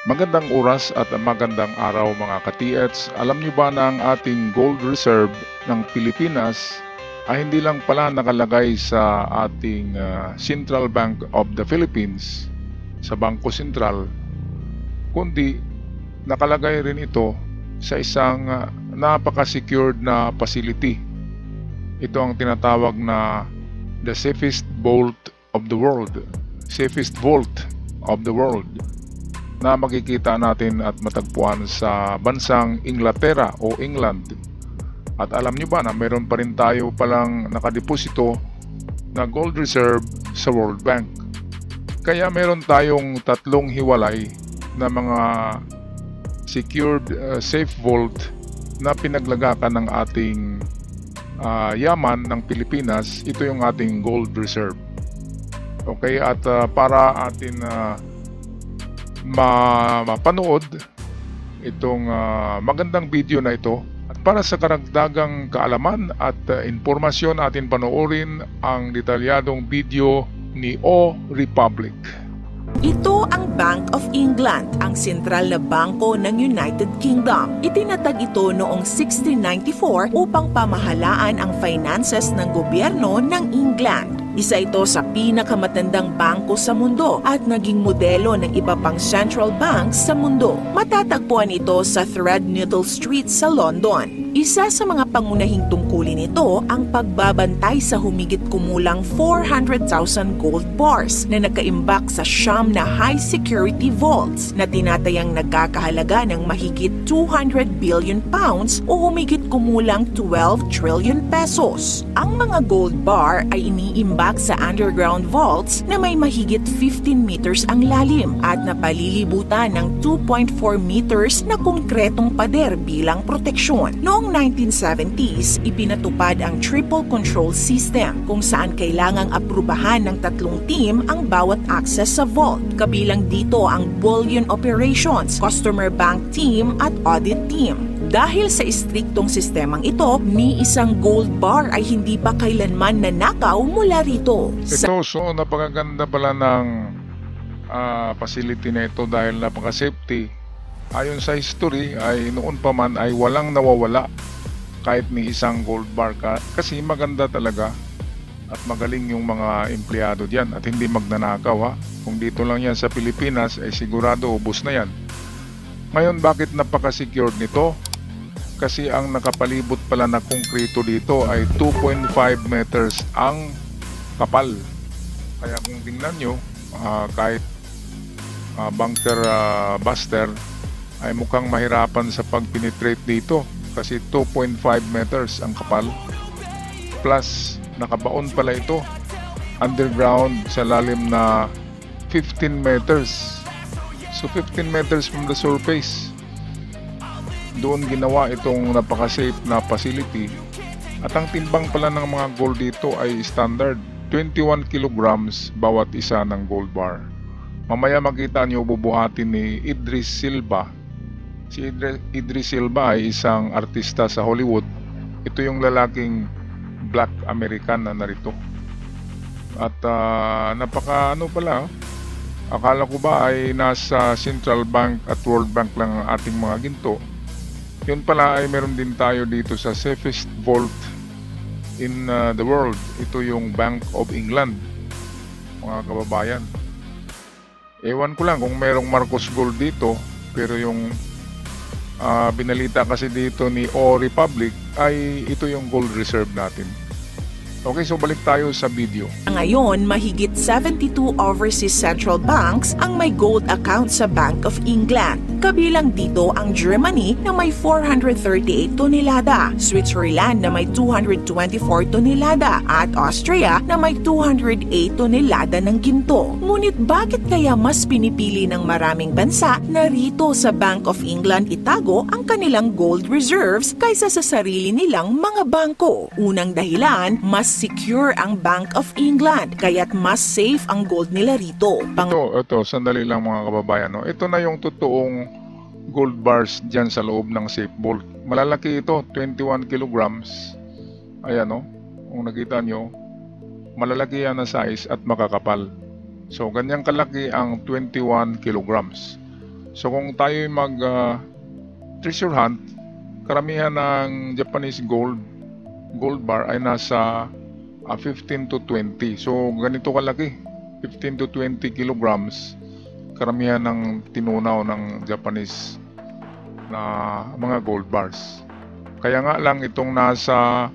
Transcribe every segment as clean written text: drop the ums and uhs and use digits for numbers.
Magandang oras at magandang araw mga ka-TH. Alam niyo ba na ang ating gold reserve ng Pilipinas ay hindi lang pala nakalagay sa ating Central Bank of the Philippines, sa Bangko Sentral, kundi nakalagay rin ito sa isang napaka-secured na facility. Ito ang tinatawag na the safest vault of the world. Safest vault of the world na makikita natin at matagpuan sa bansang Inglaterra o England. At alam niyo ba na meron pa rin tayo palang nakadeposito na gold reserve sa World Bank. Kaya meron tayong tatlong hiwalay na mga secured safe vault na pinaglagakan ng ating yaman ng Pilipinas. Ito yung ating gold reserve. Okay, at para atin mapanood itong magandang video na ito, at para sa karagdagang kaalaman at impormasyon, atin panoorin ang detalyadong video ni O Republic. Ito ang Bank of England, ang sentral na bangko ng United Kingdom. Itinatag ito noong 1694 upang pamahalaan ang finances ng gobyerno ng England. Isa ito sa pinakamatandang bangko sa mundo at naging modelo ng iba pang central banks sa mundo. Matatagpuan ito sa Threadneedle Street sa London. Isa sa mga pangunahing tungkulin nito ang pagbabantay sa humigit kumulang 400,000 gold bars na nakaimbak sa siyam na high security vaults na tinatayang nagkakahalaga ng mahigit 200 billion pounds o humigit kumulang 12 trillion pesos. Ang mga gold bar ay iniimbak sa underground vaults na may mahigit 15 meters ang lalim at napalilibutan ng 2.4 meters na konkretong pader bilang proteksyon. Noong 1970s, ipinatupad ang triple control system kung saan kailangang aprubahan ng tatlong team ang bawat access sa vault. Kabilang dito ang bullion operations, customer bank team at audit team. Dahil sa istriktong sistemang ito, ni isang gold bar ay hindi pa kailanman nanakaw mula rito. Ito, so napakaganda pala ng facility na ito dahil napaka-safety. Ayon sa history ay noon pa man ay walang nawawala kahit ni isang gold bar kasi maganda talaga at magaling yung mga empleyado diyan at hindi magnanakaw ha. Kung dito lang yan sa Pilipinas ay sigurado ubos na yan. Ngayon, bakit napaka-secured nito? Kasi ang nakapalibot pala na konkreto dito ay 2.5 meters ang kapal. Kaya kung tingnan nyo, kahit bunker buster ay mukhang mahirapan sa pag-penetrate dito kasi 2.5 meters ang kapal. Plus, nakabaon pala ito underground sa lalim na 15 meters. So 15 meters from the surface. Doon ginawa itong napaka-safe na facility. At ang timbang pala ng mga gold dito ay standard 21 kilograms bawat isa ng gold bar. Mamaya makita niyo bubuhatin ni Idris Silva. Si Idris Silva ay isang artista sa Hollywood. Ito yung lalaking Black American na narito. At napaka pala, akala ko ba ay nasa Central Bank at World Bank lang ang ating mga ginto. Yun pala ay meron din tayo dito sa safest vault in the world. Ito yung Bank of England, mga kababayan. Ewan ko lang kung merong Marcos Gold dito, pero yung binalita kasi dito ni O Republic ay ito yung gold reserve natin. Okay, so balik tayo sa video. Ngayon, mahigit 72 overseas central banks ang may gold account sa Bank of England. Kabilang dito ang Germany na may 438 tonelada, Switzerland na may 224 tonelada, at Austria na may 208 tonelada ng ginto. Ngunit bakit kaya mas pinipili ng maraming bansa na rito sa Bank of England itago ang kanilang gold reserves kaysa sa sarili nilang mga bangko? Unang dahilan, mas secure ang Bank of England, kaya't mas safe ang gold nila rito. Ito, sandali lang mga kababayan. No? Ito na yung totoong gold bars dyan sa loob ng safe vault. Malalaki ito, 21 kilograms. Ayan o, kung nakita nyo, malalaki yan na size at makakapal. So, ganyang kalaki ang 21 kilograms. So kung tayo mag treasure hunt, karamihan ng Japanese gold bar ay nasa 15 to 20. So ganito kalaki, 15 to 20 kilograms karamihan ng tinunaw ng Japanese na mga gold bars. Kaya nga lang itong nasa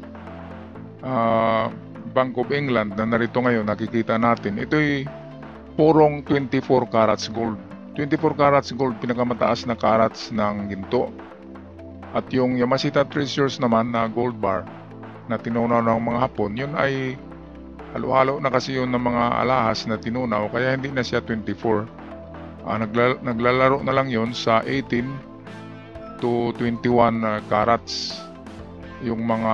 Bank of England na narito ngayon, nakikita natin, ito'y purong 24 carats gold. 24 carats gold, pinakamataas na carats ng ginto. At yung Yamashita Treasures naman na gold bar na tinunaw ng mga Hapon, yun ay halo-halo na kasi yun ng mga alahas na tinunaw, kaya hindi na siya 24. Naglalaro na lang yun sa 18 to 21 carats. Yung mga,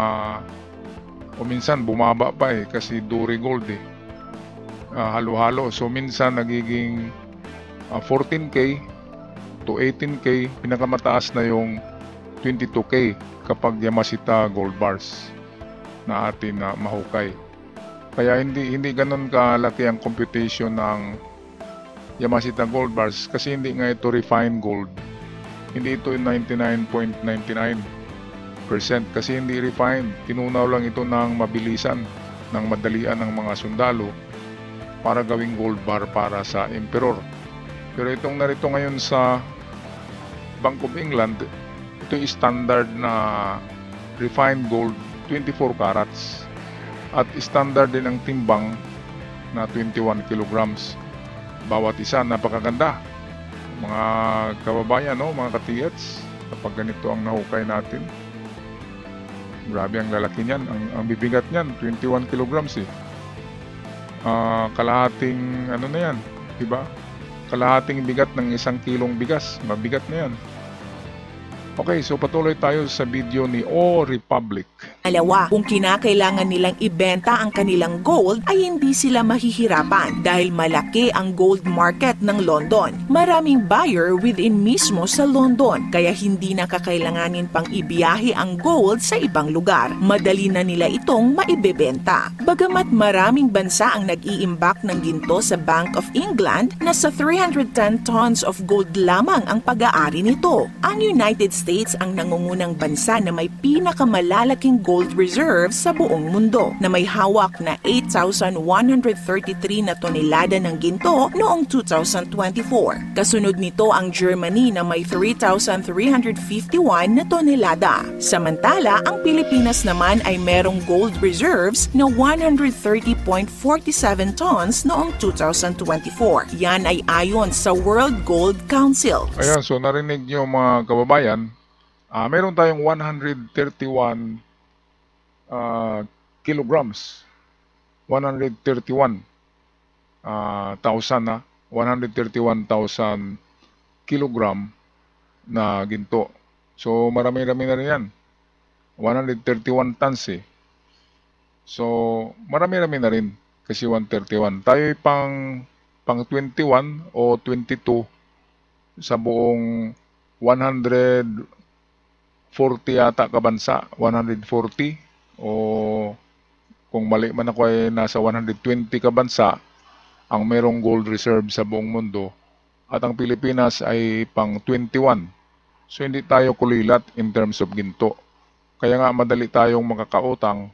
o minsan bumaba pa kasi Duri gold halo-halo. So minsan nagiging 14K to 18K, pinakamataas na yung 22K kapag Yamashita gold bars na atin na mahukay. Kaya hindi ganun kalaki ang computation ng Yamashita gold bars kasi hindi nga ito refined gold. Hindi ito 99.99% kasi hindi refined. Tinunaw lang ito ng mabilisan, ng madalian ng mga sundalo para gawing gold bar para sa emperor. Pero itong narito ngayon sa Bank of England, ito yung standard na refined gold 24 carats at standard din ang timbang na 21 kilograms bawat isa. Napakaganda mga kababayan, mga katiyats, kapag ganito ang nahukay natin. Grabe ang lalaki niyan, ang bibigat niyan 21 kilograms kalahating ano na yan, diba? Kalahating bigat ng 1 kilong bigas, mabigat na yan. Okay, so patuloy tayo sa video ni O Republic. Alawa, kung kinakailangan nilang ibenta ang kanilang gold ay hindi sila mahihirapan dahil malaki ang gold market ng London. Maraming buyer within mismo sa London kaya hindi na kakailanganin pang ibiyahe ang gold sa ibang lugar. Madali na nila itong maibebenta. Bagamat maraming bansa ang nag-iimbak ng ginto sa Bank of England, nasa 310 tons of gold lamang ang pag-aari nito. Ang United States ang nangungunang bansa na may pinakamalalaking gold reserves sa buong mundo na may hawak na 8,133 na tonelada ng ginto noong 2024. Kasunod nito ang Germany na may 3,351 na tonelada. Samantala, ang Pilipinas naman ay merong gold reserves na 130.47 tons noong 2024. Yan ay ayon sa World Gold Council. Ayan, so narinig niyo mga kababayan, meron tayong 131 kilograms, 131,000 kilogram na ginto. So marami-rami na rin yan, 131 tons So marami-rami na rin kasi 131. Tayo pang 21 o 22 sa buong 140 yata kabansa, 140 o kung mali man ako ay nasa 120 kabansa ang merong gold reserve sa buong mundo at ang Pilipinas ay pang 21. So hindi tayo kulilat in terms of ginto. Kaya nga madali tayong makakautang.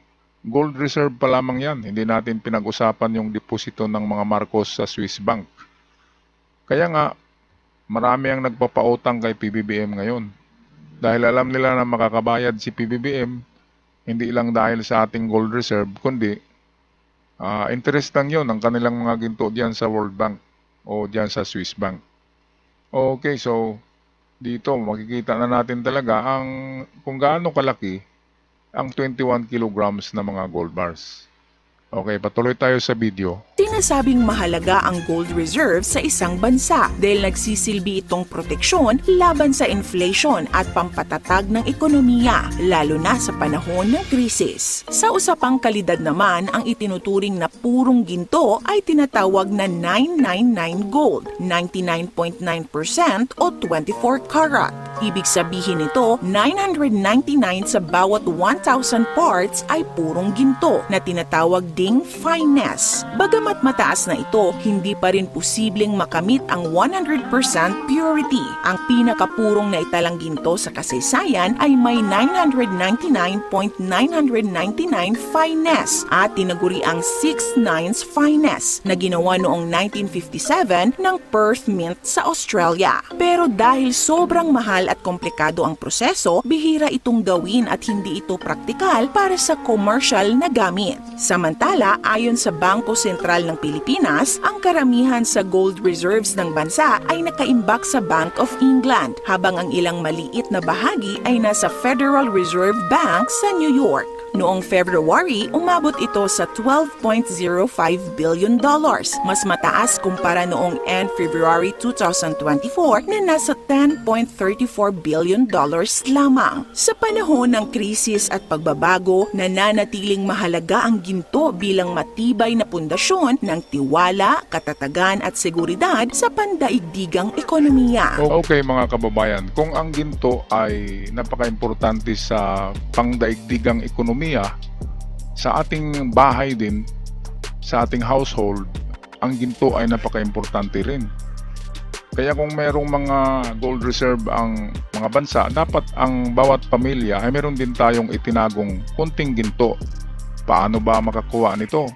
Gold reserve pa lamang yan. Hindi natin pinag-usapan yung deposito ng mga Marcos sa Swiss Bank. Kaya nga marami ang nagpapautang kay PBBM ngayon. Dahil alam nila na makakabayad si PBBM, hindi lang dahil sa ating gold reserve, kundi interest lang yun ang kanilang mga ginto diyan sa World Bank o diyan sa Swiss Bank. Okay, so dito makikita na natin talaga kung gaano kalaki ang 21 kilograms na mga gold bars. Okay, patuloy tayo sa video. Sinasabing mahalaga ang gold reserve sa isang bansa dahil nagsisilbi itong proteksyon laban sa inflation at pampatatag ng ekonomiya, lalo na sa panahon ng krisis. Sa usapang kalidad naman, ang itinuturing na purong ginto ay tinatawag na 999 gold, 99.9% o 24 karat. Ibig sabihin nito, 999 sa bawat 1,000 parts ay purong ginto na tinatawag ding fineness. Bagamat mataas na ito, hindi pa rin posibleng makamit ang 100% purity. Ang pinakapurong na italang ginto sa kasaysayan ay may 999.999 fineness at tinaguri ang 6 nines fineness na ginawa noong 1957 ng Perth Mint sa Australia. Pero dahil sobrang mahal at komplikado ang proseso, bihira itong gawin at hindi ito praktikal para sa commercial na gamit. Samantala, ayon sa Bangko Sentral ng Pilipinas, ang karamihan sa gold reserves ng bansa ay nakaimbak sa Bank of England, habang ang ilang maliit na bahagi ay nasa Federal Reserve Bank sa New York. Noong February, umabot ito sa $12.05 billion, mas mataas kumpara noong end February 2024 na nasa $10.34 billion lamang. Sa panahon ng krisis at pagbabago, nananatiling mahalaga ang ginto bilang matibay na pundasyon ng tiwala, katatagan at seguridad sa pandaigdigang ekonomiya. Okay mga kababayan, kung ang ginto ay napaka-importante sa pangdaigdigang ekonomiya, sa ating bahay din, sa ating household, ang ginto ay napaka-importante rin. Kaya kung merong mga gold reserve ang mga bansa, dapat ang bawat pamilya ay meron din tayong itinagong kunting ginto. Paano ba makakuha nito?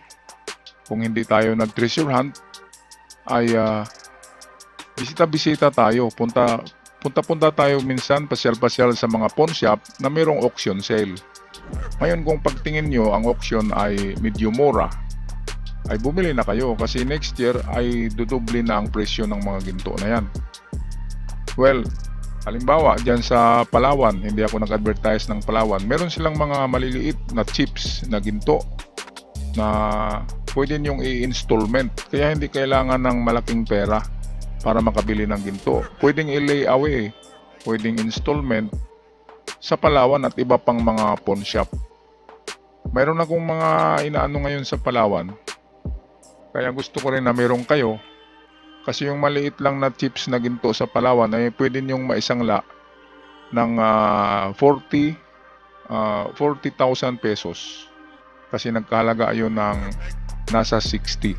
Kung hindi tayo nag-treasure hunt, ay bisita-bisita tayo. Punta tayo minsan, pasyal-pasyal sa mga pawn shop na merong auction sale. Ngayon kung pagtingin nyo ang auction ay medyo mura, ay bumili na kayo kasi next year ay dudoble na ang presyo ng mga ginto na yan. Well, halimbawa dyan sa Palawan, hindi ako nag-advertise ng Palawan, meron silang mga maliliit na chips na ginto na pwede nyong i-installment, kaya hindi kailangan ng malaking pera para makabili ng ginto. Pwedeng i-lay away, pwedeng installment sa Palawan at iba pang mga pawn shop. Mayroon akong mga inaano ngayon sa Palawan, kaya gusto ko rin na meron kayo, kasi yung maliit lang na chips na ginto sa Palawan ay pwede nyong maisangla ng 40,000 pesos, kasi nagkahalaga yun ng nasa 60.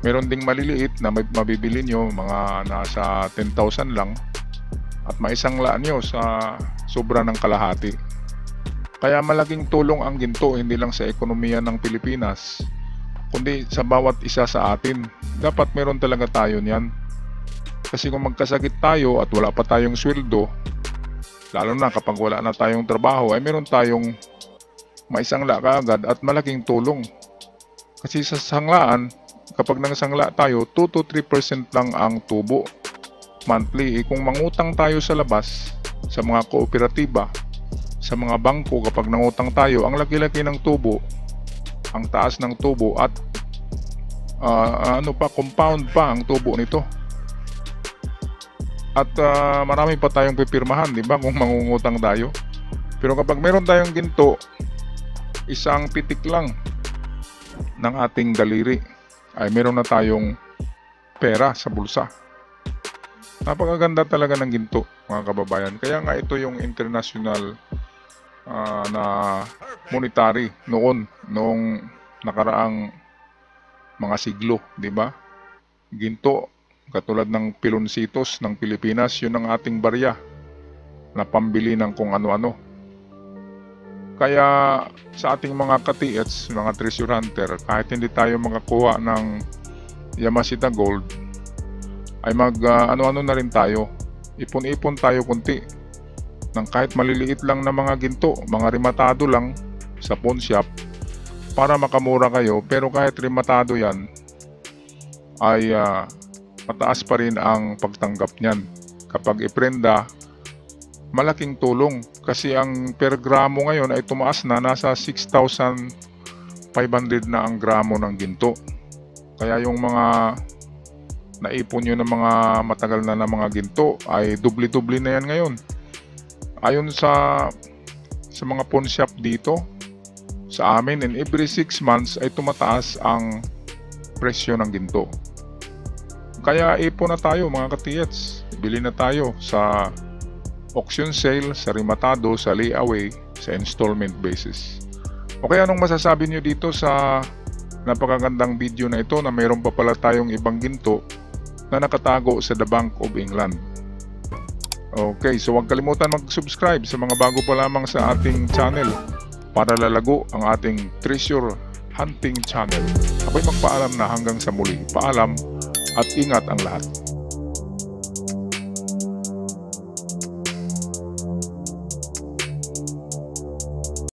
Meron ding maliliit na mabibili nyo mga nasa 10,000 lang at maisangla nyo sa sobra ng kalahati. Kaya malaking tulong ang ginto hindi lang sa ekonomiya ng Pilipinas, kundi sa bawat isa sa atin. Dapat meron talaga tayo niyan. Kasi kung magkasakit tayo at wala pa tayong sweldo, lalo na kapag wala na tayong trabaho, ay meron tayong maisangla kaagad at malaking tulong. Kasi sa sanglaan, kapag nangsangla tayo, 2 to 3% lang ang tubo monthly. Kung mangutang tayo sa labas, sa mga kooperatiba, sa mga bangko, kapag nangutang tayo, ang laki-laki ng tubo, ang taas ng tubo at compound pa ang tubo nito. At marami pa tayong pipirmahan, di ba, kung mangungutang tayo. Pero kapag meron tayong ginto, isang pitik lang ng ating daliri ay meron na tayong pera sa bulsa. Napakaganda talaga ng ginto, mga kababayan. Kaya nga ito yung international na monetary noong nakaraang mga siglo, di ba? Ginto, katulad ng pilonsitos ng Pilipinas, yun ang ating barya na pambili ng kung ano-ano. Kaya sa ating mga ka-TH, mga treasure hunter, kahit hindi tayo makakuha ng Yamashita Gold, ay ano-ano na rin tayo. Ipon-ipon tayo kunti ng kahit maliliit lang na mga ginto, mga rematado lang sa pawn shop para makamura kayo. Pero kahit rematado yan, ay mataas pa rin ang pagtanggap niyan. Kapag iprenda, malaking tulong kasi ang per gramo ngayon ay tumaas na, nasa 6,500 na ang gramo ng ginto. Kaya yung mga naipon nyo ng mga matagal na mga ginto ay dubli-dubli na yan ngayon. Ayon sa mga pawn shop dito sa amin, and every 6 months ay tumataas ang presyo ng ginto. Kaya ipon na tayo mga ka-TH, bili na tayo sa auction sale, sa rematado, sa layaway, sa installment basis. O kaya anong masasabi nyo dito sa napakagandang video na ito na mayroon pa pala tayong ibang ginto na nakatago sa The Bank of England? Okay, so huwag kalimutan mag-subscribe sa mga bago pa lamang sa ating channel para lalago ang ating treasure hunting channel. Ako'y magpaalam na hanggang sa muli. Paalam at ingat ang lahat.